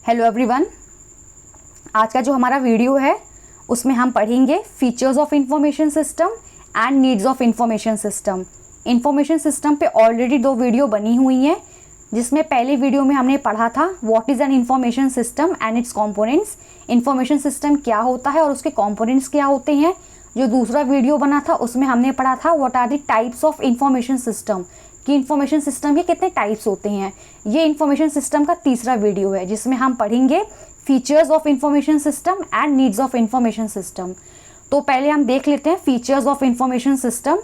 Hello everyone, आज का जो हमारा वीडियो है उसमें हम पढ़ेंगे features of information system and needs of information system. Information system पे ऑलरेडी 2 वीडियो बनी हुई हैं, जिसमें पहले वीडियो में हमने पढ़ा था what is an information system and it's components, information system क्या होता है और उसके कंपोनेंट्स क्या होते हैं। जो दूसरा वीडियो बना था उसमें हमने पढ़ा था what are the types of information system, कि इंफॉर्मेशन सिस्टम के कितने टाइप्स होते हैं। ये इंफॉर्मेशन सिस्टम का तीसरा वीडियो है जिसमें हम पढ़ेंगे features of information system and needs of information system. तो पहले हम देख लेते हैं फीचर्स ऑफ इंफॉर्मेशन सिस्टम।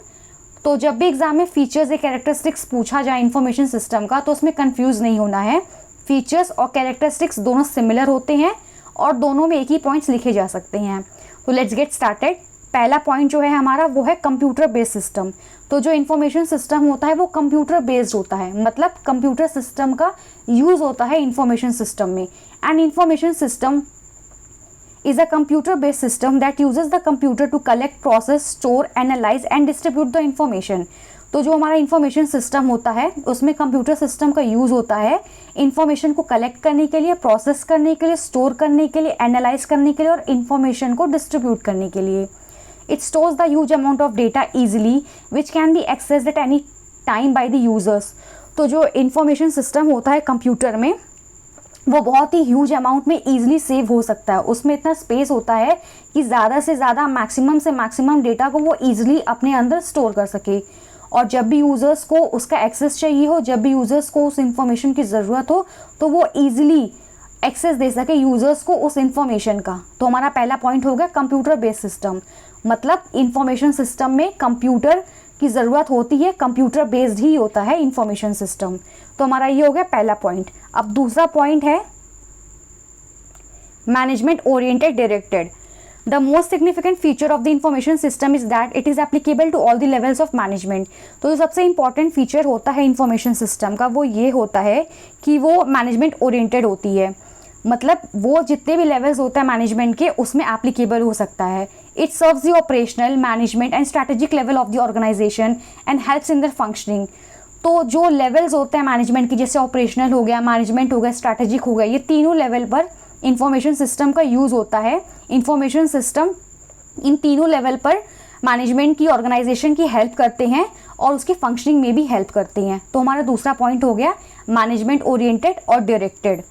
तो जब भी एग्जाम में फीचर्स या कैरेक्टरिस्टिक्स पूछा जाए इंफॉर्मेशन सिस्टम का, तो उसमें कंफ्यूज नहीं होना है। फीचर्स और कैरेक्टरिस्टिक्स दोनों सिमिलर होते हैं और दोनों में एक ही पॉइंट्स लिखे जा सकते हैं। तो लेट्स गेट स्टार्टेड। पहला पॉइंट जो है हमारा वो है कंप्यूटर बेस्ड सिस्टम। तो जो इंफॉर्मेशन सिस्टम होता है वो कंप्यूटर बेस्ड होता है, मतलब कंप्यूटर सिस्टम का यूज होता है इंफॉर्मेशन सिस्टम में। And information system is a computer based system that uses the computer to collect, process, store, analyze and distribute the information। तो जो हमारा इंफॉर्मेशन सिस्टम होता है उसमें कंप्यूटर सिस्टम का यूज़ होता है इंफॉर्मेशन को कलेक्ट करने के लिए, प्रोसेस करने के लिए, स्टोर करने के लिए, एनालाइज करने के लिए और इंफॉर्मेशन को डिस्ट्रीब्यूट करने के लिए। It stores the huge amount of data easily which can be accessed at any time by the users. तो जो इंफॉर्मेशन सिस्टम होता है कंप्यूटर में वो बहुत ही ह्यूज अमाउंट में ईजिली सेव हो सकता है। उसमें इतना स्पेस होता है कि ज़्यादा से ज़्यादा मैक्सिमम से मैक्सिमम डेटा को वो ईजिली अपने अंदर स्टोर कर सके। और जब भी यूज़र्स को उसका एक्सेस चाहिए हो, जब भी यूज़र्स को उस इंफॉर्मेशन की ज़रूरत हो, तो वो ईजिली एक्सेस दे सके यूज़र्स को उस इंफॉर्मेशन का। तो हमारा पहला पॉइंट हो गया कंप्यूटर बेस्ड सिस्टम, मतलब इंफॉर्मेशन सिस्टम में कंप्यूटर की ज़रूरत होती है, कंप्यूटर बेस्ड ही होता है इंफॉर्मेशन सिस्टम। तो हमारा ये हो गया पहला पॉइंट। अब दूसरा पॉइंट है management oriented directed. The most significant feature of the information system is that it is applicable to all the levels of management. तो जो सबसे इंपॉर्टेंट फीचर होता है इंफॉर्मेशन सिस्टम का वो ये होता है कि वो मैनेजमेंट ओरिएंटेड होती है, मतलब वो जितने भी लेवल्स होते हैं मैनेजमेंट के उसमें एप्लीकेबल हो सकता है। It serves the operational, management and strategic level of the organisation and helps in their functioning. तो जो लेवल्स होते हैं मैनेजमेंट की, जैसे ऑपरेशनल हो गया, मैनेजमेंट हो गया, स्ट्रैटेजिक हो गया, ये तीनों लेवल पर इंफॉर्मेशन सिस्टम का यूज़ होता है। इंफॉर्मेशन सिस्टम इन तीनों लेवल पर मैनेजमेंट की, ऑर्गेनाइजेशन की हेल्प करते हैं और उसकी फंक्शनिंग में भी हेल्प करते हैं। तो हमारा दूसरा पॉइंट हो गया मैनेजमेंट ओरिएंटेड और डायरेक्टेड।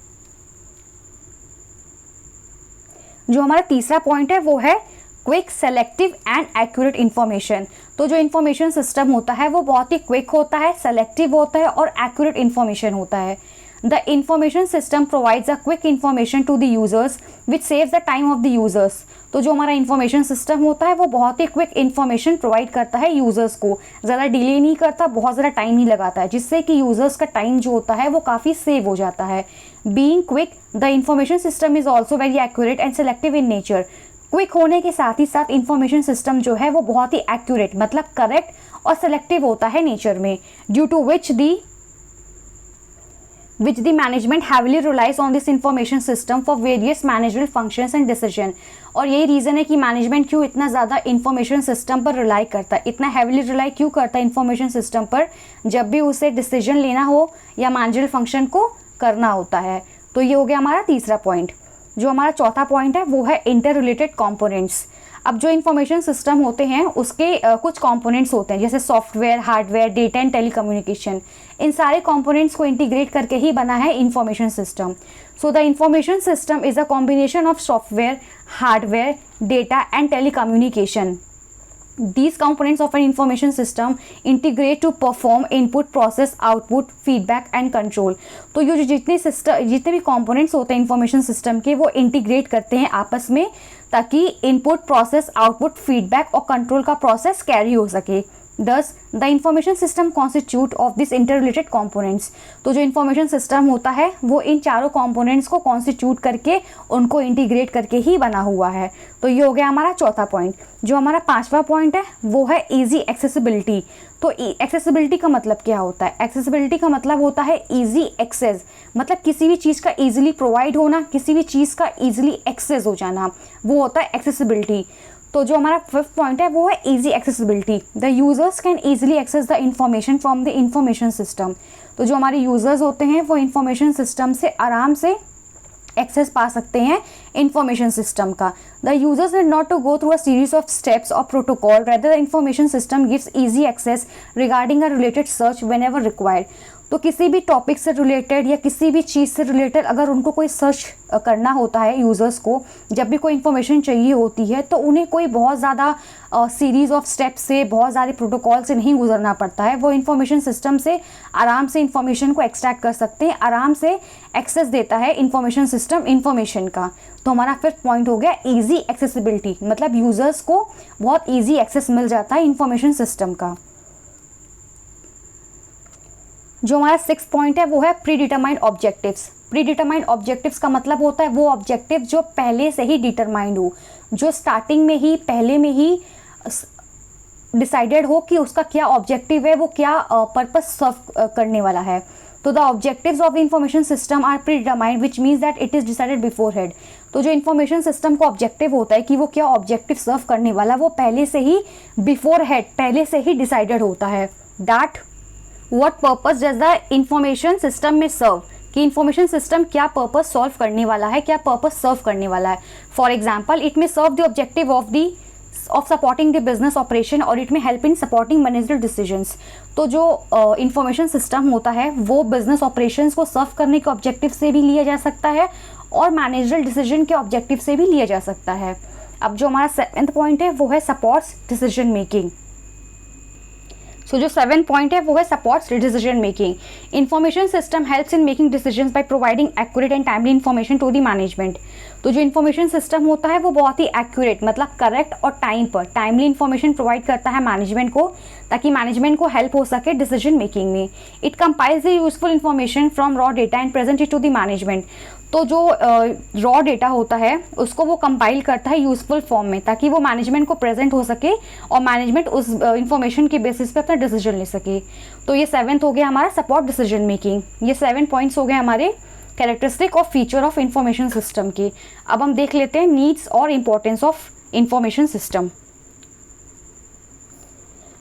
जो हमारा तीसरा पॉइंट है वो है quick, selective and accurate information. तो जो इंफॉर्मेशन सिस्टम होता है वो बहुत ही क्विक होता है, सेलेक्टिव होता है और एक्यूरेट इंफॉर्मेशन होता है। The information system provides a quick information to the users which saves the time of the users. तो जो हमारा इंफॉर्मेशन सिस्टम होता है वो बहुत ही क्विक इंफॉर्मेशन प्रोवाइड करता है यूजर्स को, ज़्यादा डिले नहीं करता, बहुत ज़्यादा टाइम नहीं लगाता है, जिससे कि यूजर्स का टाइम जो होता है वो काफ़ी सेव हो जाता है। Being quick, the information system is also very accurate and selective in nature. Quick होने के साथ ही साथ इंफॉर्मेशन सिस्टम जो है वो बहुत ही एक्यूरेट, मतलब करेक्ट और सेलेक्टिव होता है नेचर में, due to which the management heavily relies on this information system for various managerial functions and decision। और यही रीज़न है कि मैनेजमेंट क्यों इतना ज़्यादा इंफॉर्मेशन सिस्टम पर रिलाई करता है, इतना हैविली रिलाई क्यों करता है इंफॉर्मेशन सिस्टम पर, जब भी उसे डिसीजन लेना हो या मैनेजरियल फंक्शन को करना होता है। तो ये हो गया हमारा तीसरा पॉइंट। जो हमारा चौथा पॉइंट है वो है इंटर रिलेटेड कॉम्पोनेंट्स। अब जो इंफॉर्मेशन सिस्टम होते हैं उसके कुछ कंपोनेंट्स होते हैं, जैसे software, hardware, data and telecommunication. इन सारे कंपोनेंट्स को इंटीग्रेट करके ही बना है information system. So the information system is a combination of software, hardware, data and telecommunication. These components of an information system integrate to perform input, process, output, feedback and control। तो ये जितने भी components होते हैं information system के वो integrate करते हैं आपस में, ताकि इनपुट, प्रोसेस, आउटपुट, फीडबैक और कंट्रोल का प्रोसेस कैरी हो सके। Thus, the information system constitute of these interrelated components। तो जो इंफॉर्मेशन सिस्टम होता है वो इन चारों कंपोनेंट्स को कॉन्स्टिट्यूट करके उनको इंटीग्रेट करके ही बना हुआ है। तो ये हो गया हमारा चौथा पॉइंट। जो हमारा पांचवा पॉइंट है वो है इजी एक्सेसिबिलिटी। तो एक्सेसिबिलिटी का मतलब क्या होता है? एक्सेसिबिलिटी का मतलब होता है इजी एक्सेस, मतलब किसी भी चीज़ का इजीली प्रोवाइड होना, किसी भी चीज़ का इजीली एक्सेस हो जाना, वो होता है एक्सेसिबिलिटी। तो जो हमारा फिफ्थ पॉइंट है वो है easy accessibility. The users can easily access the information from the information system. तो जो हमारे यूजर्स होते हैं वो इंफॉर्मेशन सिस्टम से आराम से एक्सेस पा सकते हैं इंफॉर्मेशन सिस्टम का। The users need not to go through a series of steps और protocol, rather the information system gives easy access regarding a related search whenever required. तो किसी भी टॉपिक से रिलेटेड या किसी भी चीज़ से रिलेटेड अगर उनको कोई सर्च करना होता है, यूज़र्स को जब भी कोई इन्फॉर्मेशन चाहिए होती है, तो उन्हें कोई बहुत ज़्यादा सीरीज़ ऑफ स्टेप्स से, बहुत सारे प्रोटोकॉल से नहीं गुजरना पड़ता है। वो इन्फॉर्मेशन सिस्टम से आराम से इन्फॉर्मेशन को एक्सट्रैक्ट कर सकते हैं, आराम से एक्सेस देता है इन्फॉर्मेशन सिस्टम इन्फॉर्मेशन का। तो हमारा फिफ्थ पॉइंट हो गया ईजी एक्सेसिबिलिटी, मतलब यूज़र्स को बहुत ईजी एक्सेस मिल जाता है इन्फॉर्मेशन सिस्टम का। जो हमारा सिक्स्थ पॉइंट है वो है pre determined objectives. Pre determined objectives का मतलब होता है वो ऑब्जेक्टिव जो पहले से ही डिटरमाइंड हो, जो स्टार्टिंग में ही, पहले में ही डिसाइडेड हो कि उसका क्या ऑब्जेक्टिव है, वो क्या पर्पस सर्व करने वाला है। तो the objectives of the information system are predetermined, which means that it is decided beforehand. तो जो इन्फॉर्मेशन सिस्टम का ऑब्जेक्टिव होता है कि वो क्या ऑब्जेक्टिव सर्व करने वाला, वो पहले से ही बिफोर हेड, पहले से ही डिसाइडेड होता है। That what purpose does the information system में सर्व, कि इंफॉर्मेशन सिस्टम क्या पर्पस सॉल्व करने वाला है, क्या पर्पस सर्व करने वाला है। For example, it may serve the objective of supporting the business operation और it may help in supporting managerial decisions. तो जो इंफॉर्मेशन सिस्टम होता है वो बिजनेस ऑपरेशंस को सर्व करने के ऑब्जेक्टिव से भी लिया जा सकता है और मैनेजरल डिसीजन के ऑब्जेक्टिव से भी लिया जा सकता है। अब जो हमारा सेवेंथ पॉइंट है वो है सपोर्ट्स डिसीजन मेकिंग। सो जो सेवेंथ पॉइंट है वो है supports decision making. Information system helps in making decisions by providing accurate and timely information to the management. तो जो इन्फॉर्मेशन सिस्टम होता है वो बहुत ही एक्यूरेट, मतलब करेक्ट और टाइम पर टाइमली इन्फॉर्मेशन प्रोवाइड करता है मैनेजमेंट को, ताकि मैनेजमेंट को हेल्प हो सके डिसीजन मेकिंग में। It compiles the useful information from raw data and present it to the management. तो जो रॉ डेटा होता है उसको वो कंपाइल करता है यूजफुल फॉर्म में, ताकि वो मैनेजमेंट को प्रेजेंट हो सके और मैनेजमेंट उस इंफॉर्मेशन के बेसिस पे अपना डिसीजन ले सके। तो ये सेवेंथ हो गया हमारा सपोर्ट डिसीजन मेकिंग। ये 7 पॉइंट्स हो गए हमारे कैरेक्टरिस्टिक और फीचर ऑफ इंफॉर्मेशन सिस्टम की। अब हम देख लेते हैं नीड्स और इम्पोर्टेंस ऑफ इंफॉर्मेशन सिस्टम।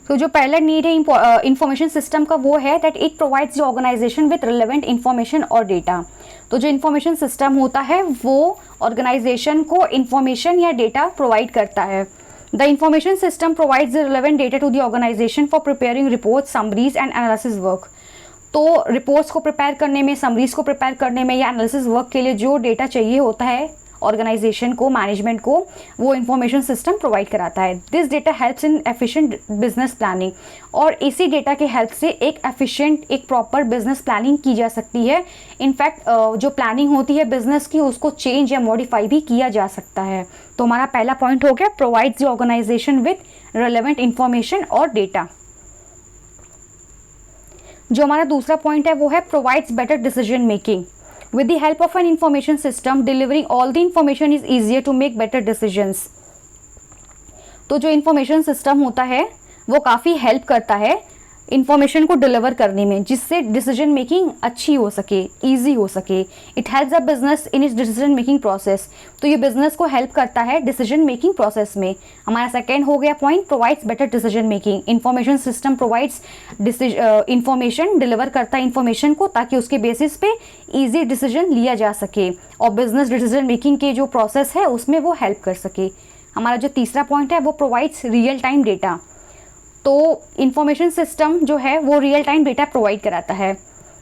तो जो पहला नीड है इंफॉर्मेशन सिस्टम का वो है that it provides the organisation with relevant information और डेटा। तो जो इंफॉर्मेशन सिस्टम होता है वो ऑर्गेनाइजेशन को इंफॉर्मेशन या डेटा प्रोवाइड करता है। The information system provides the relevant data to the organisation for preparing reports, summaries and analysis work. तो रिपोर्ट्स को प्रिपेयर करने में, समरीज को प्रिपेयर करने में या एनालिसिस वर्क के लिए जो डेटा चाहिए होता है ऑर्गेनाइजेशन को, मैनेजमेंट को, वो इंफॉर्मेशन सिस्टम प्रोवाइड कराता है। This data helps in efficient business planning. और इसी डेटा के हेल्प से एक एफिशिएंट, एक प्रॉपर बिजनेस प्लानिंग की जा सकती है। इनफैक्ट जो प्लानिंग होती है बिजनेस की उसको चेंज या मॉडिफाई भी किया जा सकता है। तो हमारा पहला पॉइंट हो गया provides the organisation with relevant information और डेटा। जो हमारा दूसरा पॉइंट है वो है provides better decision making. With the help of an information system, delivering all the information is easier to make better decisions. तो जो इंफॉर्मेशन सिस्टम होता है वो काफ़ी हेल्प करता है इंफॉर्मेशन को डिलीवर करने में, जिससे डिसीजन मेकिंग अच्छी हो सके, इजी हो सके। It helps the business in its decision making process. तो ये बिजनेस को हेल्प करता है डिसीजन मेकिंग प्रोसेस में। हमारा सेकेंड हो गया point provides better decision making. Information system provides information, deliver करता है इंफॉर्मेशन को ताकि उसके बेसिस पे ईजी डिसीजन लिया जा सके और बिजनेस डिसीजन मेकिंग के जो प्रोसेस है उसमें वो हेल्प कर सके। हमारा जो तीसरा पॉइंट है वो प्रोवाइड्स रियल टाइम डेटा। तो इंफॉर्मेशन सिस्टम जो है वो रियल टाइम डेटा प्रोवाइड कराता है।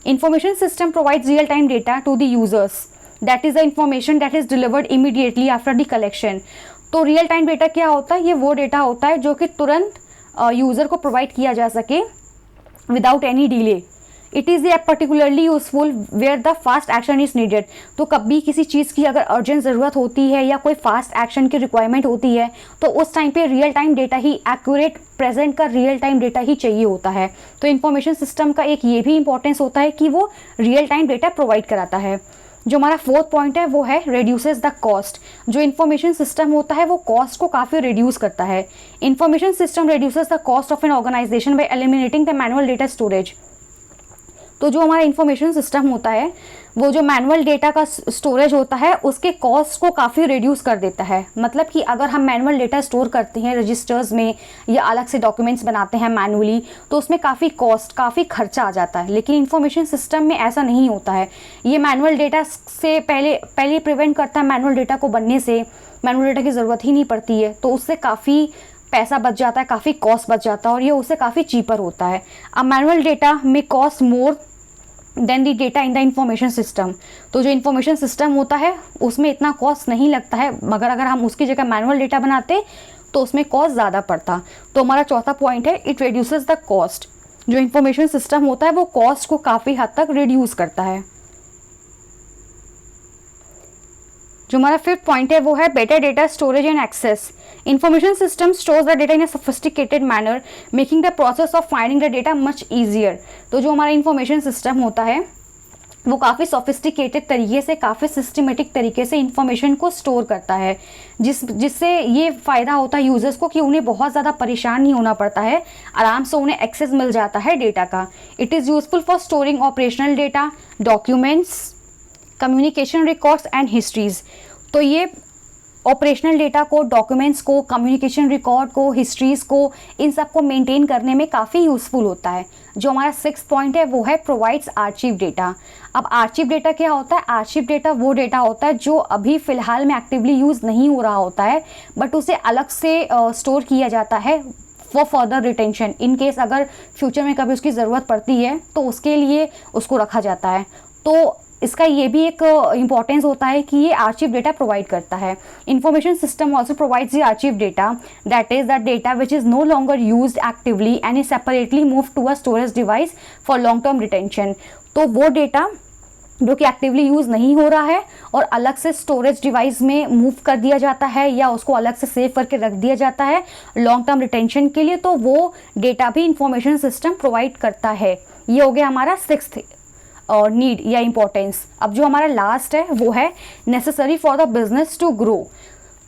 Information system provides real time data to the users, that is the information that is delivered immediately after the collection. तो real time data क्या होता है? ये वो डेटा होता है जो कि तुरंत यूज़र को प्रोवाइड किया जा सके without any delay. It is particularly useful where the fast action is needed. तो कभी किसी चीज़ की अगर अर्जेंट ज़रूरत होती है या कोई फास्ट एक्शन की रिक्वायरमेंट होती है तो उस टाइम पे रियल टाइम डेटा ही, एक्यूरेट प्रेजेंट का रियल टाइम डेटा ही चाहिए होता है। तो इंफॉर्मेशन सिस्टम का एक ये भी इंपॉर्टेंस होता है कि वो रियल टाइम डेटा प्रोवाइड कराता है। जो हमारा फोर्थ पॉइंट है वो है रिड्यूसेस द कॉस्ट। जो इन्फॉर्मेशन सिस्टम होता है वो कॉस्ट को काफ़ी रिड्यूस करता है। Information system reduces the cost of an organisation by eliminating the manual data storage. तो जो हमारा इंफॉर्मेशन सिस्टम होता है वो जो मैनुअल डेटा का स्टोरेज होता है उसके कॉस्ट को काफ़ी रिड्यूस कर देता है। मतलब कि अगर हम मैनुअल डेटा स्टोर करते हैं रजिस्टर्स में या अलग से डॉक्यूमेंट्स बनाते हैं मैनुअली, तो उसमें काफ़ी कॉस्ट, काफ़ी खर्चा आ जाता है। लेकिन इंफॉर्मेशन सिस्टम में ऐसा नहीं होता है। ये मैनुअल डेटा से पहले प्रिवेंट करता है मैनुअल डेटा को बनने से। मैनुअल डेटा की ज़रूरत ही नहीं पड़ती है, तो उससे काफ़ी पैसा बच जाता है, काफ़ी कॉस्ट बच जाता है और ये उससे काफ़ी चीपर होता है। अब मैनुअल डेटा में cost more than the data in the information system. तो जो इंफॉर्मेशन सिस्टम होता है उसमें इतना कॉस्ट नहीं लगता है, मगर अगर हम उसकी जगह मैनुअल डेटा बनाते तो उसमें कॉस्ट ज़्यादा पड़ता। तो हमारा चौथा पॉइंट है, इट रिड्यूसेस द कॉस्ट। जो इंफॉर्मेशन सिस्टम होता है वो कॉस्ट को काफ़ी हद तक रिड्यूस करता है। जो हमारा फिफ्थ पॉइंट है वो है better data storage and access. Information system stores the data in a sophisticated manner, making the process of finding the data much easier. तो जो हमारा इंफॉर्मेशन सिस्टम होता है वो काफ़ी सोफिस्टिकेटेड तरीके से, काफ़ी सिस्टमेटिक तरीके से इंफॉर्मेशन को स्टोर करता है, जिससे ये फ़ायदा होता है यूज़र्स को कि उन्हें बहुत ज़्यादा परेशान नहीं होना पड़ता है, आराम से उन्हें एक्सेस मिल जाता है डेटा का। It is useful for storing operational data, documents, communication records and histories. तो ये ऑपरेशनल डेटा को, डॉक्यूमेंट्स को, कम्युनिकेशन रिकॉर्ड को, हिस्ट्रीज़ को, इन सब को मेंटेन करने में काफ़ी यूज़फुल होता है। जो हमारा सिक्स्थ पॉइंट है वो है प्रोवाइड्स आर्चिव डेटा। अब आर्चिव डेटा क्या होता है? आर्चिव डेटा वो डेटा होता है जो अभी फ़िलहाल में एक्टिवली यूज़ नहीं हो रहा होता है, बट उसे अलग से स्टोर किया जाता है for further retention. In case अगर फ्यूचर में कभी उसकी ज़रूरत पड़ती है तो उसके लिए उसको रखा जाता है। तो इसका ये भी एक इम्पॉर्टेंस होता है कि ये आर्चिव डेटा प्रोवाइड करता है। Information system also provides the archive data, that is the data which is no longer used actively and is separately move to a storage device for long term retention. तो वो data जो कि actively use नहीं हो रहा है और अलग से स्टोरेज डिवाइस में मूव कर दिया जाता है या उसको अलग से सेव करके रख दिया जाता है लॉन्ग टर्म रिटेंशन के लिए, तो वो डेटा भी इंफॉर्मेशन सिस्टम प्रोवाइड करता है। ये हो गया हमारा सिक्स्थ और नीड या इम्पोर्टेंस। अब जो हमारा लास्ट है वो है necessary for the business to grow.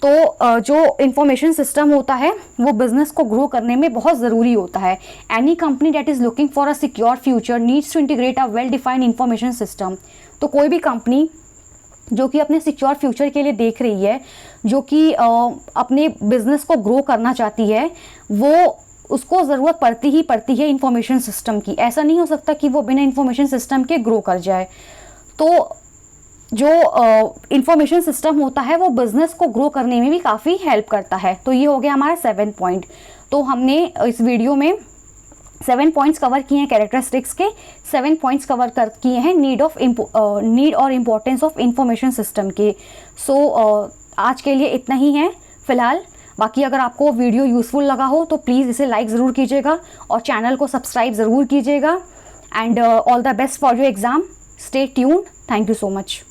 तो जो इंफॉर्मेशन सिस्टम होता है वो बिजनेस को ग्रो करने में बहुत ज़रूरी होता है। Any company that is looking for a secure future needs to integrate a well defined information system. तो कोई भी कंपनी जो कि अपने सिक्योर फ्यूचर के लिए देख रही है, जो कि अपने बिजनेस को ग्रो करना चाहती है, वो उसको ज़रूरत पड़ती है इंफॉर्मेशन सिस्टम की। ऐसा नहीं हो सकता कि वो बिना इंफॉर्मेशन सिस्टम के ग्रो कर जाए। तो जो इंफॉर्मेशन सिस्टम होता है वो बिज़नेस को ग्रो करने में भी काफ़ी हेल्प करता है। तो ये हो गया हमारा 7 पॉइंट। तो हमने इस वीडियो में 7 पॉइंट्स कवर किए हैं कैरेक्टरिस्टिक्स के, 7 पॉइंट्स कवर किए हैं नीड और इम्पोर्टेंस ऑफ इंफॉर्मेशन सिस्टम के। सो आज के लिए इतना ही है फ़िलहाल। बाकी अगर आपको वीडियो यूज़फुल लगा हो तो प्लीज़ इसे लाइक ज़रूर कीजिएगा और चैनल को सब्सक्राइब ज़रूर कीजिएगा। And all the best for your exam. Stay tuned. Thank you so much.